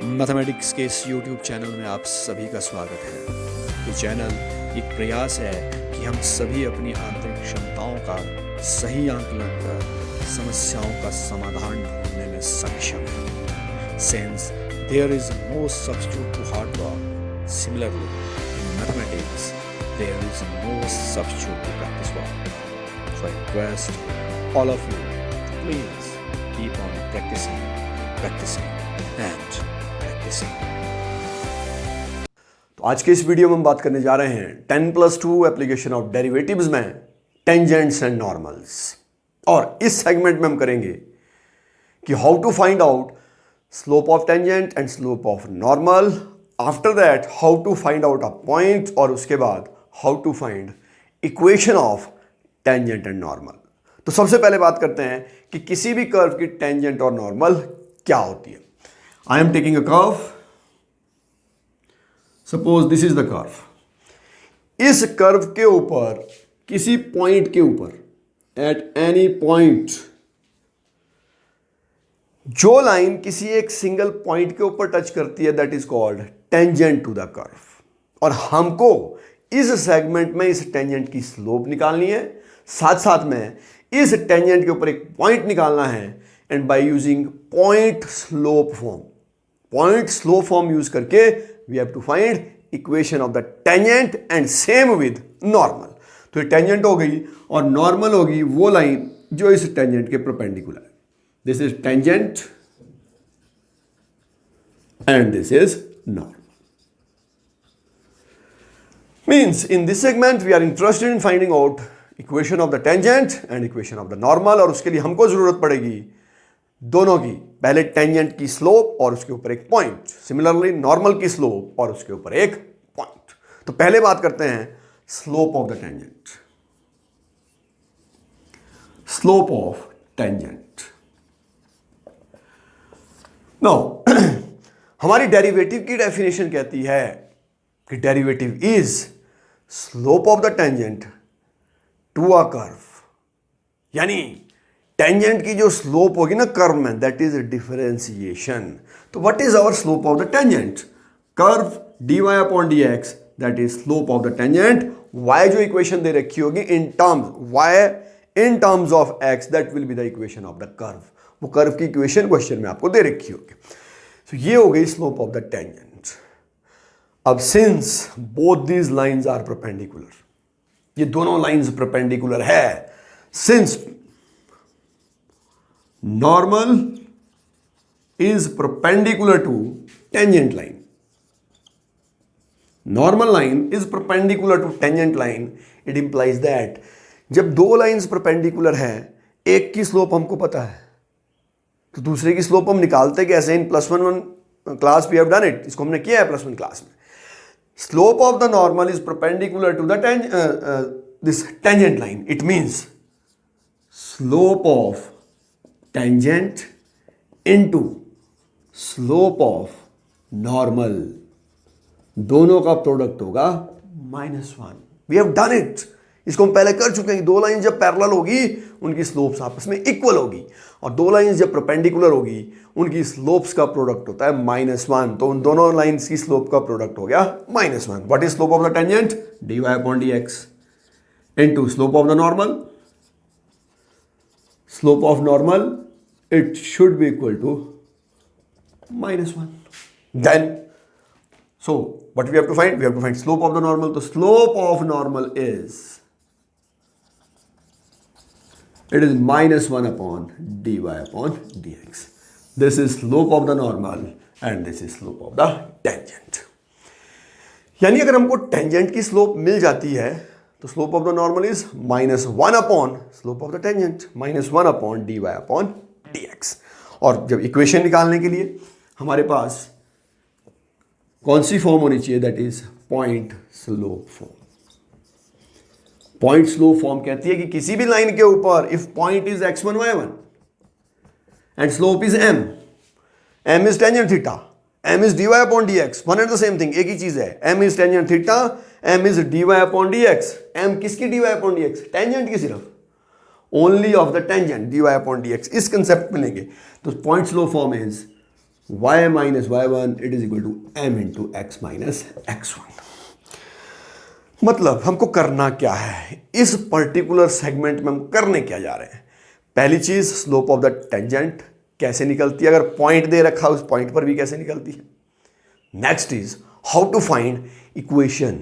Mathematics के इस YouTube channel में आप सभी का स्वागत है। ये चैनल एक प्रयास है कि हम सभी अपनी आंतरिक क्षमताओं का सही आंकलन कर समस्याओं का समाधान ढूंढने में सक्षम हैं। Since there is no substitute to hard work, similarly in mathematics there is no substitute to practice work. So I request all of you to please keep on practicing and practicing. तो आज के इस video में हम बात करने जा रहे हैं 10+2 एप्लीकेशन ऑफ डेरिवेटिव्स में टेंजेंट्स एंड नॉर्मल्स। और इस सेगमेंट में हम करेंगे कि how to find out slope of tangent and slope of normal, after that how to find out a point, और उसके बाद how to find equation of tangent and normal. तो सबसे पहले बात करते हैं कि किसी भी कर्व की टेंजेंट और नॉर्मल क्या होती है। I am taking a curve, suppose this is the curve. इस कर्व के ऊपर किसी पॉइंट के ऊपर एट एनी पॉइंट जो लाइन किसी एक सिंगल पॉइंट के ऊपर टच करती है that is called tangent to the curve. और हमको इस सेगमेंट में इस टेंजेंट की स्लोप निकालनी है, साथ साथ में इस टेंजेंट के ऊपर एक पॉइंट निकालना है, and by using point slope form, point slope form use करके we have to find equation of the tangent and same with normal. तो ये टेंजेंट हो गई और नॉर्मल होगी वो लाइन जो इस टेंजेंट के परपेंडिकुलर है। This is tangent and this is normal. Means in this segment we are interested in finding out equation of the tangent and equation of the normal. और उसके लिए हमको जरूरत पड़ेगी दोनों की, पहले टेंजेंट की स्लोप और उसके ऊपर एक पॉइंट, सिमिलरली नॉर्मल की स्लोप और उसके ऊपर एक पॉइंट। तो पहले बात करते हैं slope of the tangent. Slope of tangent. Now हमारी डेरिवेटिव की डेफिनेशन कहती है कि derivative is slope of the tangent to a curve, यानी टेंजेंट की जो स्लोप होगी ना कर्व में, दैट इज डिफरेंशिएशन। तो what is our slope of the tangent? Curve dy upon dx, that is slope of the tangent. y जो equation दे रखी होगी in terms y in terms of x, that will be the equation of the curve. वो curve की equation question में आपको दे रखी होगी। तो ये हो गई स्लोप ऑफ द टेंजेंट। अब since both these lines are perpendicular, ये दोनों लाइंस परपेंडिकुलर है, since normal is perpendicular to tangent line, normal line is perpendicular to tangent line, it implies that जब दो लाइंस परपेंडिकुलर हैं, एक की slope हमको पता है तो दूसरे की स्लोप हम निकालते कैसे? In +1 class we have done it, इसको हमने किया है +1 क्लास में। Slope of the normal is perpendicular to the this tangent line, it means slope of tangent into slope of normal, दोनों का प्रोडक्ट होगा -1। वी हैव डन इट, इसको हम पहले कर चुके हैं कि दो लाइन जब पैरेलल होगी उनकी स्लोप्स आपस में इक्वल होगी, और दो लाइंस जब परपेंडिकुलर होगी उनकी स्लोप्स का प्रोडक्ट होता है -1। तो उन दोनों लाइंस की स्लोप का प्रोडक्ट हो गया -1। What is slope of the tangent? dy upon dx into slope of the normal, slope of normal, it should be equal to -1. Then, so what we have to find? We have to find slope of the normal. The slope of normal is, it is -1 upon dy upon dx. This is slope of the normal and this is slope of the tangent. यानी अगर हमको tangent की slope मिल जाती है तो slope of the normal is -1 upon slope of the tangent, -1 upon dy upon dx। और जब equation निकालने के लिए हमारे पास कौन सी फॉर्म होनी चाहिए? That is point slope form. Point slope form कहती है कि किसी भी लाइन के ऊपर if point is x1 y1 and slope is m is tangent theta, m is dy upon dx, one and the same thing, एक ही चीज है। m is tangent theta, m is dy upon dx। m किसकी dy upon dx? Tangent की, सिर्फ only of the tangent dy upon dx। इस concept में लेंगे तो point slope form is y minus y1 it is equal to m into x minus x1। मतलब हमको करना क्या है, इस पर्टिकुलर सेगमेंट में हम करने क्या जा रहे हैं। पहली चीज स्लोप ऑफ द टेंजेंट कैसे निकलती है, अगर पॉइंट दे रखा है उस पॉइंट पर भी कैसे निकलती है। Next is how to find equation,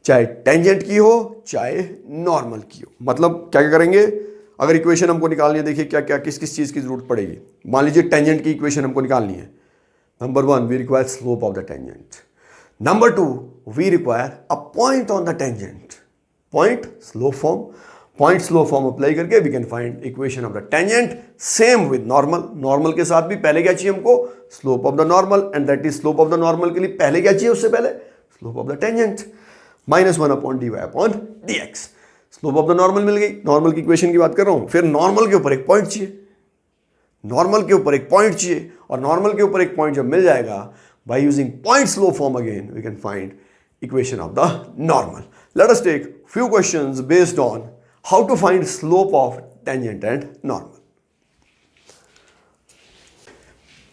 चाहे टेंजेंट की हो चाहे नॉर्मल की हो। मतलब क्या क्या करेंगे, अगर इक्वेशन हमको निकालनी है, देखिए क्या क्या किस किस चीज़ की जरूरत पड़ेगी। मान लीजिए टेंजेंट की इक्वेशन हमको निकालनी है। Number 1 we require slope of the tangent. Number 2 we require a point on the tangent, point slope form, point slope form apply करके we can find equation of the tangent. Same with normal, normal के साथ भी पहले क्या चाहिए हमको, slope of the normal, and that is slope of the normal के लिए पहले क्या चाहिए, उससे पहले slope of the tangent. -1 upon dy upon dx, slope of the normal मिल गई, नॉर्मल की इक्वेशन की बात कर रहा हूं। फिर नॉर्मल के ऊपर एक पॉइंट चाहिए, नॉर्मल के ऊपर एक पॉइंट चाहिए, और नॉर्मल के ऊपर एक पॉइंट जब मिल जाएगा, by using point slope form again we can find equation of the normal. Let us take few questions based on how to find slope of tangent and normal.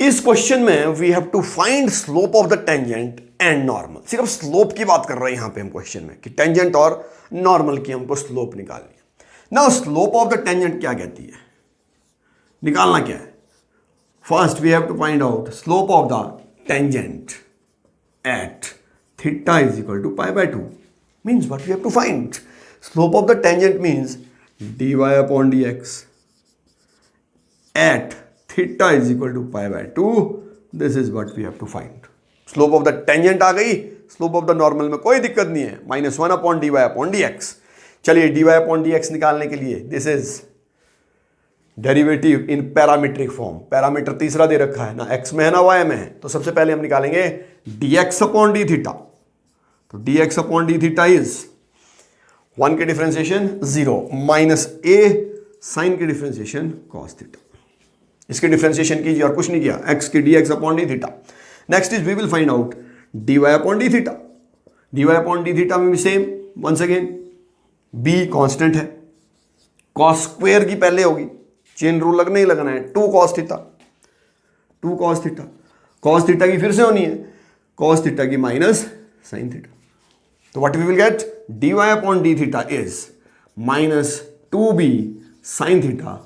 इस question में we have to find slope of the tangent and normal. सिर्फ slope की बात कर रहे हैं यहां पे हम क्वेश्चन में, कि टेंजेंट और नॉर्मल की हमको स्लोप निकालनी है। Now slope of the tangent क्या कहती है, निकालना क्या है। First we have to find out slope of the tangent at theta is equal to pi by 2। Means what we have to find, slope of the tangent means dy upon dx at theta is equal to pi by 2। This is what we have to find. Slope of the tangent आ गई, slope of the normal में कोई दिक्कत नहीं है, -1 upon dy upon dx। चलिए dy upon dx निकालने के लिए this is derivative in parametric form. Parameter तीसरा दे रखा है ना, x में है ना y में है, तो सबसे पहले हम निकालेंगे dx अपॉन d थीटा। तो dx upon d theta is 1 की डिफरेंशिएशन 0 माइनस a साइन की डिफरेंशिएशन cos थीटा। इसकी डिफरेंशिएशन कीजिए और कुछ नहीं किया, x की dx upon d theta. Next is we will find out dy upon d theta. dy upon d theta में भी same, once again b constant है, cos स्क्वायर की पहले होगी, चेन रूल लगने ही लगना है, 2 cos theta, 2 cos theta, cos theta की फिर से होनी है, cos थीटा की माइनस साइन थीटा। तो what we will get, dy upon d theta is -2b sine theta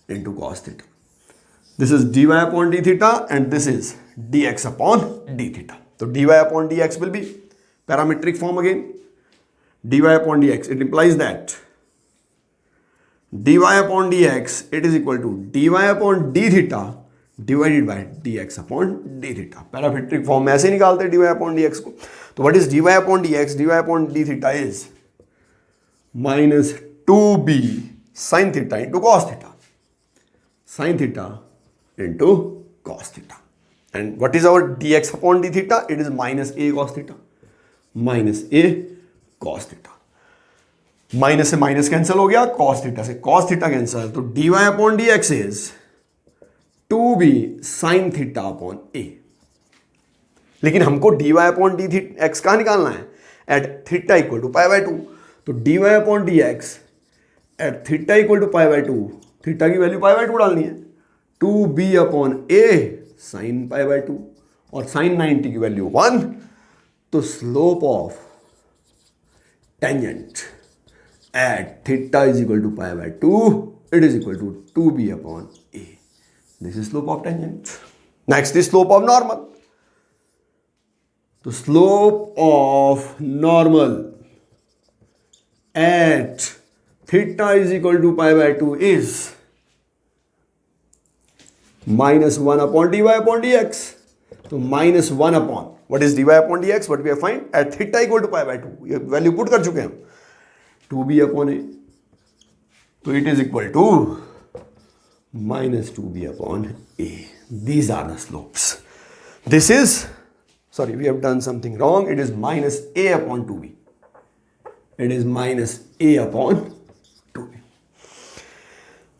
into cos theta. This is dy upon d theta and this is dx upon d theta. तो dy upon dx will be parametric form again. dy upon dx, it implies that dy upon dx it is equal to dy upon d theta divided by dx upon d theta. Parametric form में ऐसे निकालते हैं dy upon dx को। तो what is dy upon dx? dy upon d theta is -2b sin theta into cos theta. Sin theta into cos theta. And what is our dx upon d theta? It is -a cos theta. -a cos theta. Minus से minus cancel हो गया, cos theta से cos theta cancel, तो dy upon dx is 2b sin theta upon a। लेकिन हमको dy upon dx कहाँ निकालना है, at theta equal to pi by 2। तो dy upon dx at theta equal to pi by 2, theta की value pi by 2 डालनी है, 2b upon a sine pi by 2, और साइन 90 की वैल्यू 1। तो slope of tangent at theta is equal to pi by 2, it is equal to 2b upon a. This is slope of tangent. Next is slope of normal. The slope of normal at theta is equal to pi by 2 is -1 upon dy upon dx. So -1 upon, what is dy upon dx? What we have find at theta equal to pi by 2. ये value put कर चुके हैं हम, 2b upon a, so it is equal to -2b upon a. These are the slopes. This is, sorry, we have done something wrong. It is -a upon 2b. It is -a upon 2b.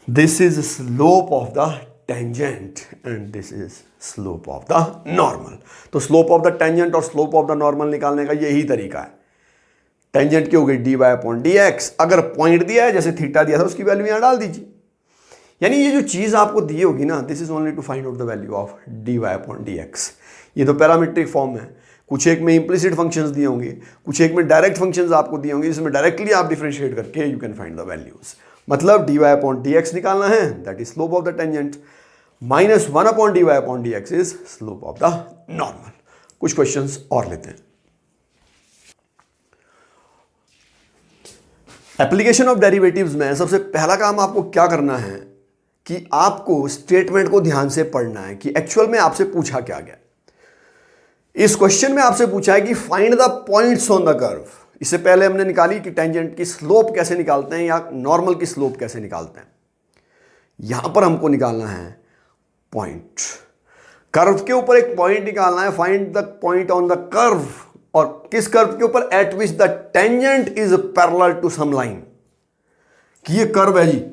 This is slope of the tangent and this is slope of the normal. तो slope of the tangent और slope of the normal निकालने का यही तरीका है। Tangent की हो गई dy अपॉन dx, अगर पॉइंट दिया है जैसे थीटा दिया था उसकी वैल्यू यहां डाल दीजिए, यानी ये जो चीज़ आपको दी होगी ना, this is only to find out the value of dy upon dx। ये तो पैरामीट्रिक फॉर्म है, कुछ एक में इम्प्लिसिट फंक्शंस दिए होंगे, कुछ एक में डायरेक्ट फंक्शंस आपको दिए होंगे, जिसमें डायरेक्टली आप डिफरेंशिएट करके you can find the values. मतलब dy अपॉन dx निकालना है, that is slope of the tangent, -1 upon dy upon dx is slope of the normal. कुछ क्वेश्चंस और लेते हैं। एप्लीकेशन ऑफ डेरिवेटिव्स में सबसे पहला काम आपको क्या करना है कि आपको स्टेटमेंट को ध्यान से पढ़ना है कि एक्चुअल में आपसे पूछा क्या गया। इस क्वेश्चन में आपसे पूछा है कि find the points on the curve. इससे पहले हमने निकाली कि टेंजेंट की स्लोप कैसे निकालते हैं या नॉर्मल की स्लोप कैसे निकालते हैं। यहां पर हमको निकालना है पॉइंट। कर्व के ऊपर एक पॉइंट निकालना है, find the point on the curve. और किस कर्व के ऊपर? At which the tangent is parallel to some line. कि ये कर्व है जी,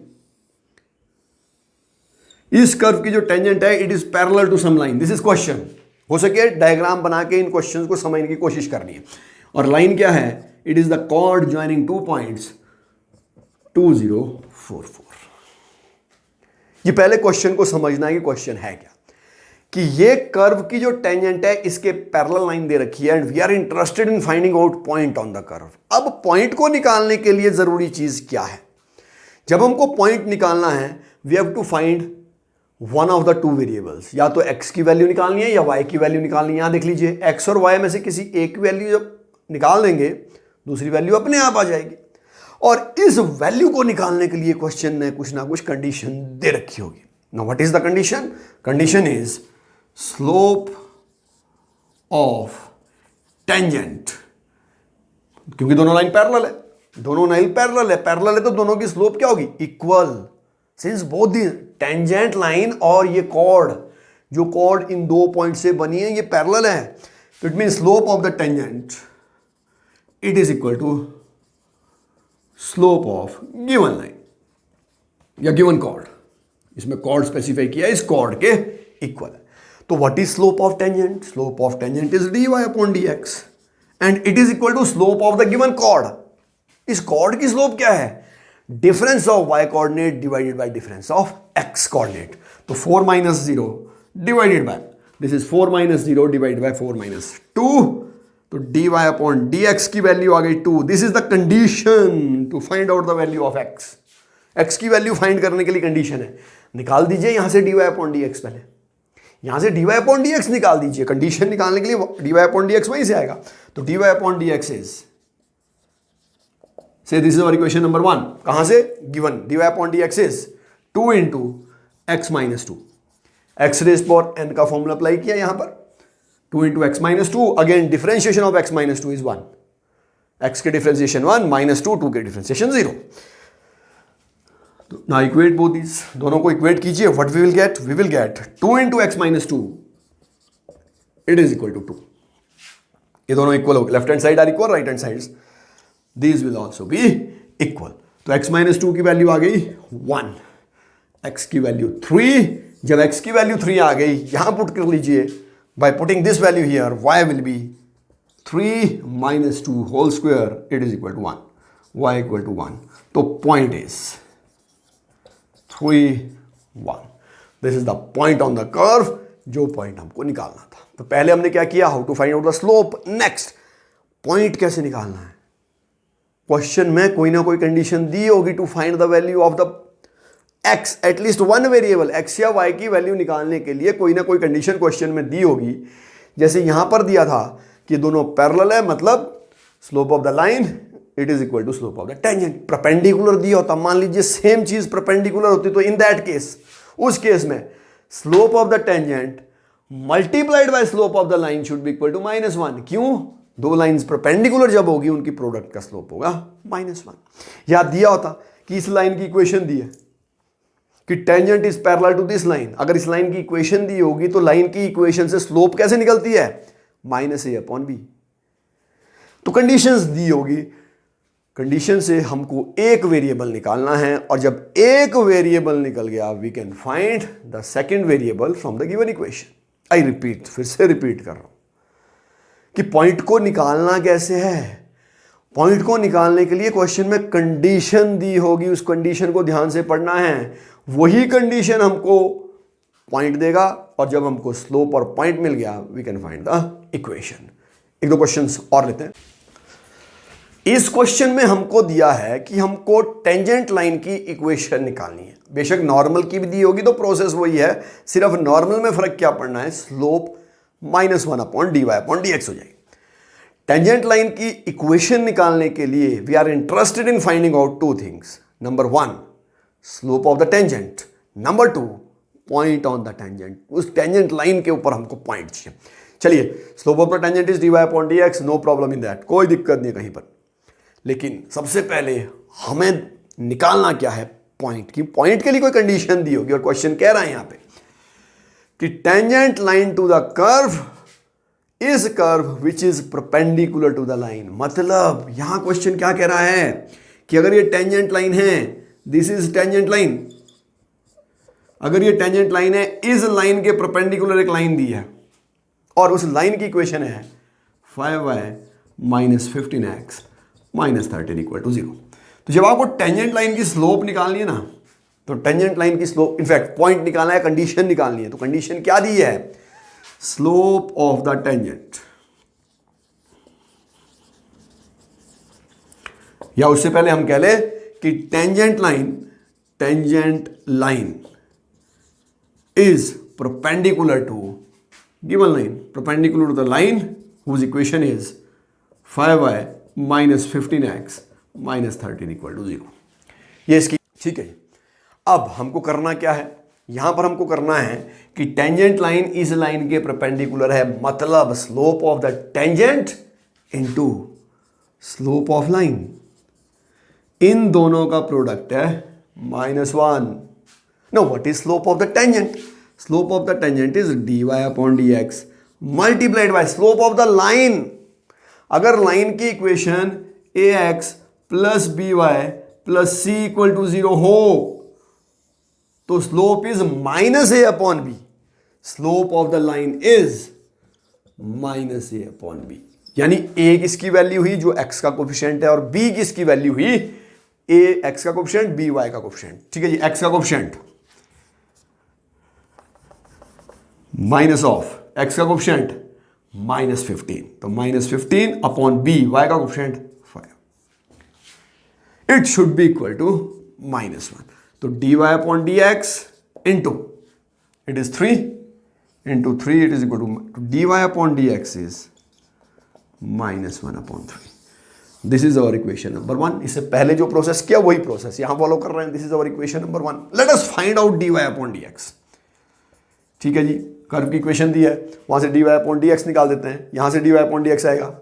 इस कर्व की जो टेंजेंट है it is parallel to some line. This is question. हो सके डायग्राम बना के इन क्वेश्चंस को समझने की कोशिश करनी है। और लाइन क्या है? It is the chord joining 2 points 2 0 4 4। ये पहले क्वेश्चन को समझना है कि क्वेश्चन है क्या, कि ये कर्व की जो टेंजेंट है इसके पैरेलल लाइन दे रखी है and we are interested in finding out point on the curve. अब पॉइंट को निकालने के लिए जरूरी चीज क्या है? जब हमको पॉइंट निकालना है we have to find one of the 2 variables. या तो x की वैल्यू निकालनी है या y की वैल्यू निकालनी है। यहां देख लीजिए, x और y में से किसी एक वैल्यू जब निकाल देंगे दूसरी वैल्यू अपने आप आ जाएगी। और इस वैल्यू को निकालने के लिए क्वेश्चन ने कुछ ना कुछ कंडीशन दे रखी होगी। Now what is the condition? Condition is slope of tangent. क्योंकि दोनों लाइन पैरेलल है, दोनों लाइन पैरेलल है तो दोनों की स्लोप क्या होगी? Equal. Since both the tangent line और ये कॉर्ड, जो कॉर्ड इन 2 पॉइंट से बनी है, ये पैरेलल है, तो it mean slope of the tangent it is equal to slope of given line या गिवन कॉर्ड। इसमें कॉर्ड स्पेसिफाई किया, इस कॉर्ड के इक्वल है। तो what is slope of tangent? Slope of tangent is dy upon dx and it is equal to slope of the given chord. इस chord की स्लोप क्या है? Difference of y coordinate divided by difference of x coordinate. तो 4 - 0 divided by, this is 4 - 0 divided by 4 - 2, तो dy upon dx की value आ गई 2। This is the condition to find out the value of x की value find करने के लिए condition है। निकाल दीजिए यहां से dy अपॉन dx, पहले यहां से dy अपॉन dx निकाल दीजिए। कंडीशन निकालने के लिए dy अपॉन dx वहीं से आएगा। तो dy अपॉन dx इज, से this is our equation number 1। कहां से? Given dy upon dx is 2 into x - 2। x raise power n का फॉर्मूला अप्लाई किया यहां पर, 2 into x - 2। Again differentiation of x - 2 is 1। x के डिफरेंशिएशन 1, -2, 2 के differentiation 0। तो ना इक्वेट बोथ दीज, दोनों को इक्वेट कीजिए। What we will get? We will get 2 into x - 2 it is equal to 2। ये दोनों इक्वल हो गए, left hand side are equal, right hand sides these will also be equal। तो x - 2 की value आ गई 1, x की वैल्यू 3। जब x की वैल्यू 3 आ गई, यहां पुट कर लीजिए, by putting this value here y will be 3 - 2 whole square it is equal to 1, y equal to 1। तो point is 3 1। This is the point on the curve, जो point हमको निकालना था। तो पहले हमने क्या किया? How to find out the slope. Next, point कैसे निकालना है? क्वेश्चन में कोई ना कोई कंडीशन दी होगी to find the value of the x, at least one variable x या y की वैल्यू निकालने के लिए कोई ना कोई कंडीशन क्वेश्चन में दी होगी। जैसे यहां पर दिया था कि दोनों पैरेलल है, मतलब slope of the line it is equal to slope of the tangent. Perpendicular दिया होता, मान लीजिए सेम चीज परपेंडिकुलर होती, तो इन दैट केस, उस केस में slope of the tangent multiplied by slope of the line should be equal to -1। क्यों? 2 लाइंस परपेंडिकुलर जब होगी उनकी प्रोडक्ट का स्लोप होगा -1। या दिया होता कि इस लाइन की इक्वेशन दी है कि tangent is parallel to this line. अगर इस लाइन की इक्वेशन दी होगी तो लाइन की इक्वेशन से स्लोप कैसे निकलती है? -a upon b। तो कंडीशंस दी होगी, कंडीशन से हमको एक वेरिएबल निकालना है, और जब एक वेरिएबल निकल गया we can find the second variable from the given equation. I repeat, फिर से रिपीट कर रहा हूं कि पॉइंट को निकालना कैसे है। पॉइंट को निकालने के लिए क्वेश्चन में कंडीशन दी होगी, उस कंडीशन को ध्यान से पढ़ना है। वही कंडीशन हमको पॉइंट देगा, और जब हमको स्लोप और पॉइंट मिल गया we can find the equation. एक दो क्वेश्चंस और लेते हैं। इस क्वेश्चन में हमको दिया है कि हमको टेंजेंट लाइन की इक्वेशन निकालनी है। बेशक नॉर्मल की भी दी होगी तो प्रोसेस वही है, सिर्फ नॉर्मल में फर्क क्या पड़ना है, स्लोप -1/dy/dx हो जाएगी। टेंजेंट लाइन की इक्वेशन निकालने के लिए we are interested in finding out two things. Number 1 slope of the tangent, number 2 point on the tangent. उस टेंजेंट लाइन के ऊपर हमको पॉइंट चाहिए। चलिए, slope of the tangent is dy/dx, no problem in that, कोई दिक्कत नहीं कहीं पर। लेकिन सबसे पहले हमें निकालना क्या है, पॉइंट की। पॉइंट के लिए कोई कंडीशन दी होगी और क्वेश्चन कह रहा है यहां पे कि tangent line to the curve is curve which is perpendicular to the line. मतलब यहां क्वेश्चन क्या कह रहा है कि अगर ये टेंजेंट लाइन है, दिस इज टेंजेंट लाइन, अगर ये टेंजेंट लाइन है, इस लाइन के परपेंडिकुलर एक लाइन दी है और उस लाइन की इक्वेशन है 5y - 15x - 13 = 0। तो जब आपको टेंजेंट लाइन की स्लोप निकालनी है ना, तो टेंजेंट लाइन की स्लोप, इनफैक्ट पॉइंट निकालना है, कंडीशन निकालनी है, तो कंडीशन क्या दी है, स्लोप ऑफ द टेंजेंट, या उससे पहले हम कह ले कि tangent line is perpendicular to given line, perpendicular to the line whose equation is 5y - 15x - 13 = 0। ये इसकी, ठीक है। अब हमको करना क्या है, यहां पर हमको करना है कि टेंजेंट लाइन इस लाइन के परपेंडिकुलर है, मतलब slope of the tangent into slope of line, इन दोनों का प्रोडक्ट है -1। No, what is slope of the tangent? Slope of the tangent is dy/dx multiplied by slope of the line. अगर line की equation ax + by + c = 0 हो तो slope is -a/b। Slope of the line is -a/b, यानी a किसकी value हुई, जो x का coefficient है, और b किसकी वैल्यू हुई, a x का कोफिशिएंट, b y का कोफिशिएंट। ठीक है जी, x का कोफिशिएंट माइनस ऑफ x का कोफिशिएंट -15, तो -15/b, y का coefficient 5, it should be equal to -1। तो dy/dx into, it is 3 into 3, it is equal to dy/dx is -1/3। This is our equation number 1। इससे पहले जो प्रोसेस किया वही प्रोसेस यहां फॉलो कर रहे हैं। This is our equation number 1। Late us find out dy/dx। ठीक है जी, कर्व की इक्वेशन दी है, वहां से dy/dx निकाल देते हैं। यहां से dy/dx आएगा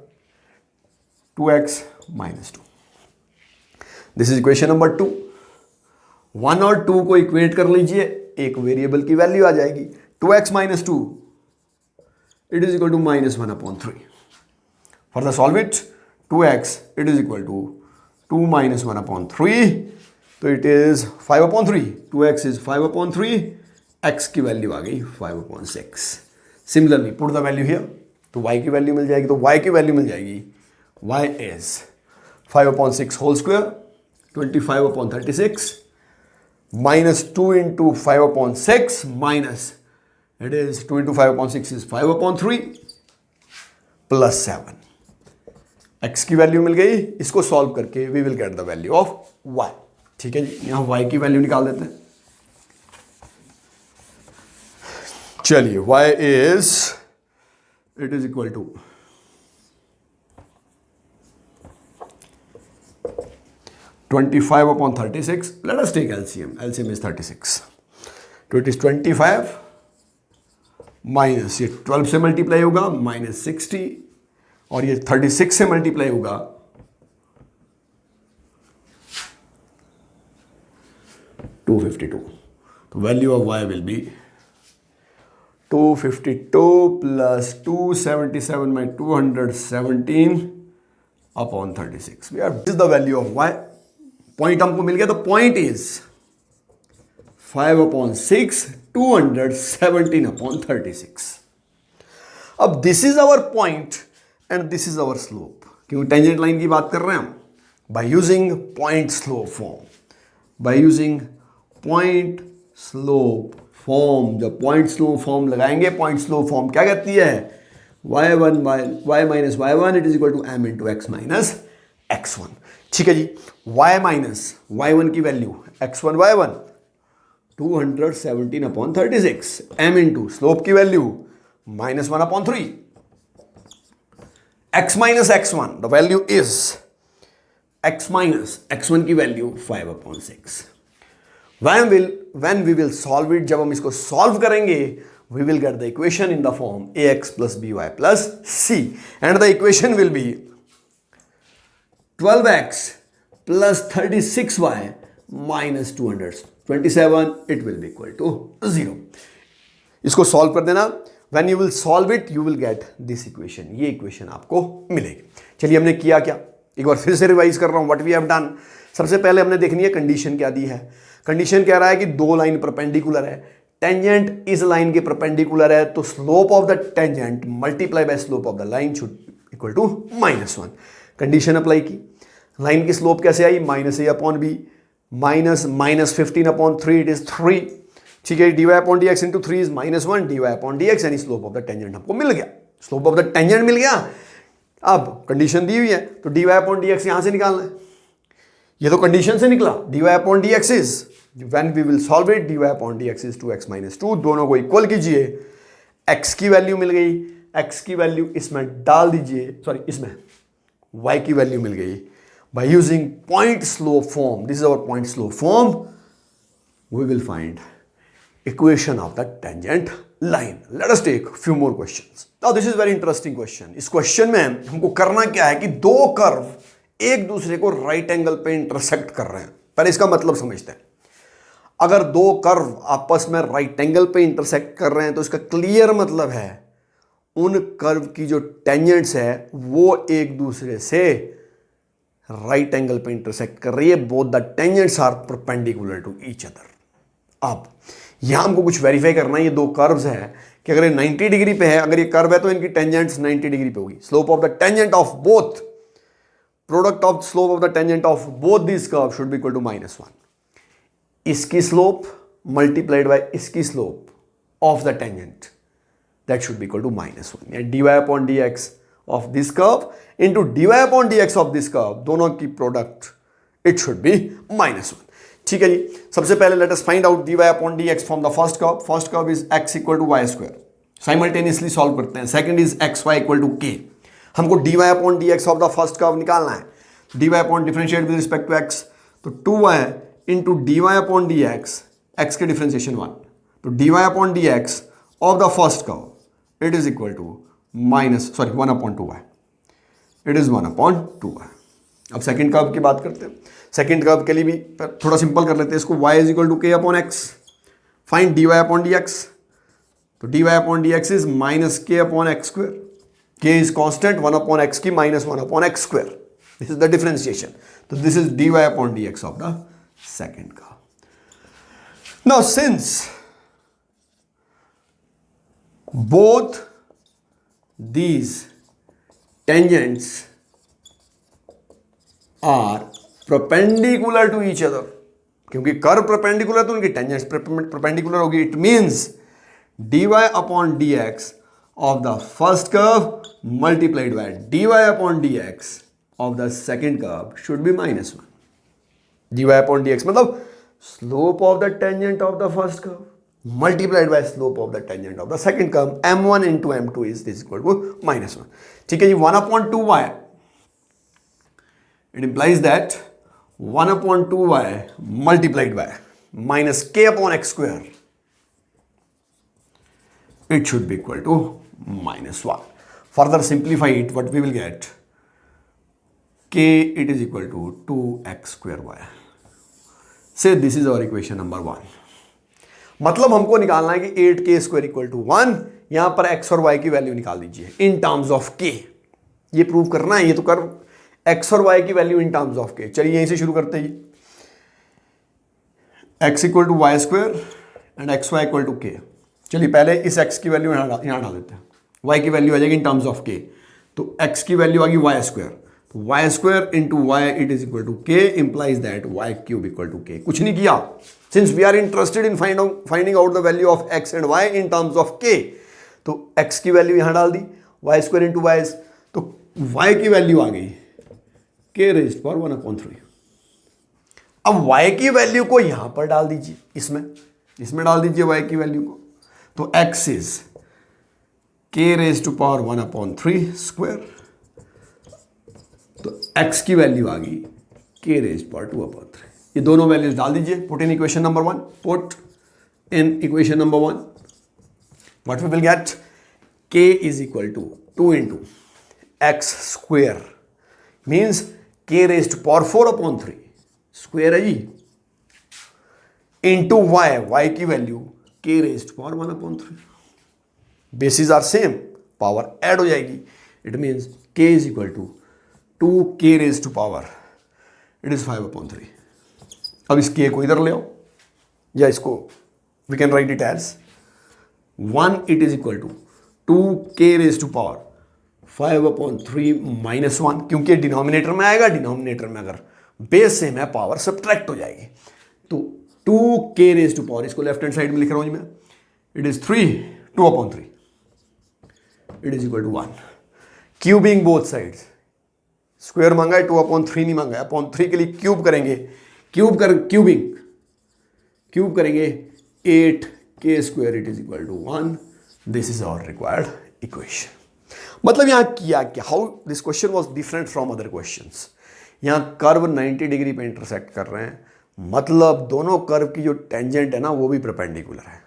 2x - 2। This is equation number 2। 1 और 2 को इक्वेट कर लीजिए, एक वेरिएबल की वैल्यू आ जाएगी 2x - 2, it is equal to -1/3। Further solve it, 2x it is equal to 2 - 1/3, तो it is 5/3। 2x is 5/3, x की वैल्यू आ गई 5/6। Similarly put the value here, तो y की वैल्यू मिल जाएगी, तो y की वैल्यू मिल जाएगी, y is 5/6 whole square 25/36 -2 into 5/6 minus, it is 2 into 5/6 is 5/3 plus 7। x की वैल्यू मिल गई, इसको सॉल्व करके we will get the value of y। ठीक है जी, यहां y की वैल्यू निकाल देते हैं। चलिए, y is, it is equal to 25/36. Let us take LCM. LCM is 36. तो it is 25 माइनस ये 12 से मल्टीप्लाई होगा -60, और ये 36 से मल्टीप्लाई होगा 252। तो value of y will be 252 plus 277 by 217/36। We are, this is the value of y। Point हमको मिल गया, तो पॉइंट इज 5/6 217/36। अब this is our point and this is our slope, क्योंकि टेंजेंट लाइन की बात कर रहे हैं हम। By using point slope form, by using point slope form, जब पॉइंट स्लोप फॉर्म लगाएंगे, पॉइंट स्लोप फॉर्म क्या कहती है, y1 y minus y1 it is equal to m into x minus x1। ठीक है जी, y माइनस y1 की value x1 y1 217/36, m into slope की value -1/3, x minus x1 the value is x minus x1 की value 5/6। when we will solve it, जब हम इसको solve करेंगे, we will get the equation in the form ax plus by plus c, and the equation will be 12x plus 36y minus 227, it will be equal to 0। इसको solve कर देना, when you will solve it you will get this equation, ये equation आपको मिलेगी। चलिए हमने किया क्या, एक बार फिर से रिवाइज कर रहा हूं, व्हाट वी हैव डन। सबसे पहले हमने देखनी है कंडीशन क्या दी है। कंडीशन कह रहा है कि दो लाइन परपेंडिकुलर है, टेंजेंट इस लाइन के परपेंडिकुलर है, तो slope of the tangent multiply by slope of the line should equal to -1। Condition apply की, लाइन की स्लोप कैसे आई, -a/b माइनस 15/3 इट इज 3। ठीक है, dy/dx इंटू 3 इज -1 dy/dx, यानी स्लोप ऑफ द टेंजेंट हमको मिल गया, स्लोप ऑफ द टेंजेंट मिल गया। अब कंडीशन दी हुई है तो dy/dx यहां से निकालना है, ये तो कंडीशन से निकला, dy/dx is, when we will solve it dy/dx is 2x minus 2, दोनों को इक्वल कीजिए, x की वैल्यू मिल गई, x की वैल्यू इसमें डाल दीजिए, सॉरी इसमें y की वैल्यू मिल गई। by using point slope form, this is our point slope form, we will find equation of the tangent line। let us take few more questions। now this is very interesting question। इस question में हमको करना क्या है कि दो curve एक दूसरे को राइट एंगल पे इंटरसेक्ट कर रहे हैं। पहले इसका मतलब समझते हैं, अगर दो कर्व आपस में राइट एंगल पे इंटरसेक्ट कर रहे हैं तो इसका क्लियर मतलब है उन कर्व की जो टेंजेंट्स है वो एक दूसरे से राइट एंगल पे इंटरसेक्ट कर रही है, both the tangents are perpendicular to each other. अब यहां हमको कुछ वेरीफाई करना है, ये दो कर्व्स है कि अगर ये 90 डिग्री पे है, अगर ये कर्व है तो इनकी टेंजेंट्स 90 डिग्री पे होगी। Slope of the tangent of both, product of slope of the tangent of both this curve should be equal to -1। इसकी स्लोप मल्टीप्लाइड बाय इसकी slope of the tangent, that should be equal to -1, यानी dy/dx of this curve into dy/dx of this curve, दोनों की product it should B -1। ठीक है जी, सबसे पहले let us find out dy/dx from the first curve. First curve is x equal to y square, simultaneously solve करते हैं। Second is xy equal to k। हमको dy/dx of the first curve निकालना है, dy differentiate with respect to x, तो 2y into dy/dx, x के differentiation 1, तो dy/dx of the first curve it is equal to 1/2y, it is 1/2y। अब second curve की बात करते हैं। सेकंड कर्व के लिए भी थोड़ा सिंपल कर लेते हैं इसको, y is equal to k/x, find dy/dx, तो dy/dx is -k/x², k is constant, 1/x की -1/x², this is the differentiation, so this is dy/dx of the second curve। now since both these tangents are perpendicular to each other, क्योंकि curve perpendicular तो उनकी tangents perpendicular होगी, it means dy/dx of the first curve multiplied by dy/dx of the second curve should be -1। dy/dx मतलब slope of the tangent of the first curve multiplied by slope of the tangent of the second curve, m1 into m2 is equal to -1। ठीक है जी, 1/2y, it implies that 1/2y multiplied by -k/x², it should be equal to -1। Further simplify it, what we will get, k it is equal to 2x²y। Say this is our equation number 1। मतलब हमको निकालना है कि 8k² equal to 1, यहां पर x और y की value निकाल दीजिए इन टर्म्स ऑफ k। ये प्रूव करना है, ये तो कर x और y की value in terms of k। चलिए यहीं से शुरू करते हैं, x equal to y square and xy equal to k। चलिए पहले इस x की वैल्यू यहाँ डाल देते हैं, y की वैल्यू आ जाएगी इन टर्म्स ऑफ k, तो x की वैल्यू आ गई y square, y square into y it is equal to k implies that y cube equal to k. कुछ नहीं किया, since we are interested in finding out the value of x and y in terms of k, तो x की value यहां डाल दी, y square into y, तो y की वैल्यू आ गई के रेज्ड पावर 1/3। अब वाई की वैल्यू को यहां पर डाल दीजिए, इसमें डाल दीजिए वाई की वैल्यू को, तो एक्स इज के रेज्ड टू पावर 1/3 स्क्वायर, तो x की वैल्यू आ गई k रेज्ड पावर 2/3। ये दोनों वैल्यूज डाल दीजिए, put in equation number 1, put in equation number 1, what we will get, k is equal to 2 into x square means k raised to power 4/3 square है जी, into y की value k raised to power 1/3। Basis are same, power add हो जाएगी, it means k is equal to 2k raise to power it is 5/3। अब इस k को इधर ले आओ, या इसको we can write it as 1 it is equal to 2k raise to power 5/3 minus 1, क्योंकि डिनोमिनेटर में आएगा, डिनोमिनेटर में अगर बेस सेम है पावर सब्ट्रैक्ट हो जाएगी, तो 2k रेज टू पावर, इसको लेफ्ट हैंड साइड में लिख रहा हूं जी मैं, it is 2/3 it is equal to 1। Cubing both sides, square मांगा है, 2/3 नहीं मांगा है, 3 के लिए क्यूब करेंगे, क्यूब करेंगे 8k square it is equal to 1। This is our required equation. मतलब यहां किया क्या, how this question was different from other questions. यहां कर्व 90 डिग्री पे इंटरसेक्ट कर रहे हैं, मतलब दोनों कर्व की जो टेंजेंट है ना वो भी परपेंडिकुलर है,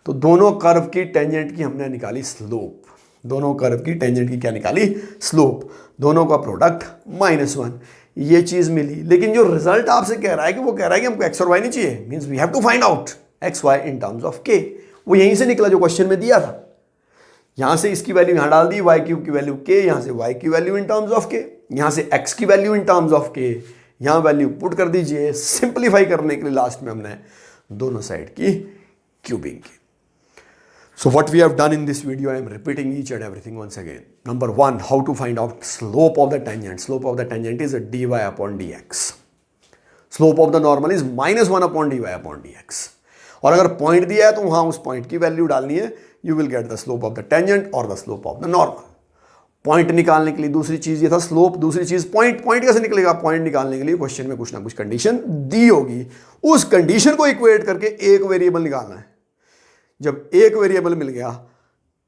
तो दोनों कर्व की टेंजेंट की हमने निकाली स्लोप, दोनों कर्व की टेंजेंट की क्या निकाली, स्लोप, दोनों का प्रोडक्ट -1, ये चीज मिली। लेकिन जो रिजल्ट आपसे कह रहा है कि वो कह रहा है कि हमको एक्स और वाई नहीं चाहिए, means we have to find out x y in terms of k. वो यहीं से निकला जो क्वेश्चन में दिया था, यहां से इसकी वैल्यू यहां डाल दी, वाई क्यूब की वैल्यू के, यहां से वाई की वैल्यू इन टर्म्स ऑफ के, यहां से एक्स की वैल्यू इन टर्म्स ऑफ के, यहां वैल्यू पुट कर दीजिए। सिंप्लीफाई करने के लिए लास्ट में हमने दोनों साइड की क्यूबिंग की। So what we have done in this video, I am repeating each and everything once again. Number 1, how to find out slope of the tangent. Slope of the tangent is a dy upon dx. Slope of the normal is -1 upon dy upon dx. और अगर point दिया है तो वहां उस point की value डालनी है, you will get the slope of the tangent or the slope of the normal. Point निकालने के लिए दूसरी चीज ये था स्लोप, दूसरी चीज पॉइंट। पॉइंट कैसे निकलेगा, पॉइंट निकालने के लिए क्वेश्चन में कुछ ना कुछ कंडीशन दी होगी, उस कंडीशन को इक्वेट करके एक वेरिएबल निकालना है। जब एक वेरिएबल मिल गया,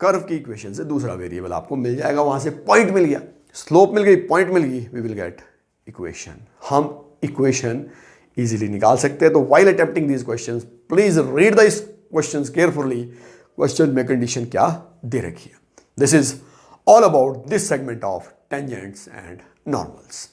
कर्व की इक्वेशन से दूसरा वेरिएबल आपको मिल जाएगा, वहां से पॉइंट मिल गया, स्लोप मिल गई, पॉइंट मिल गई, वी विल गेट इक्वेशन। हम इक्वेशन इजीली निकाल सकते हैं। तो while attempting these questions please read this questions carefully. Question में कंडीशन क्या दे रखी है। This is all about this segment of tangents and normals.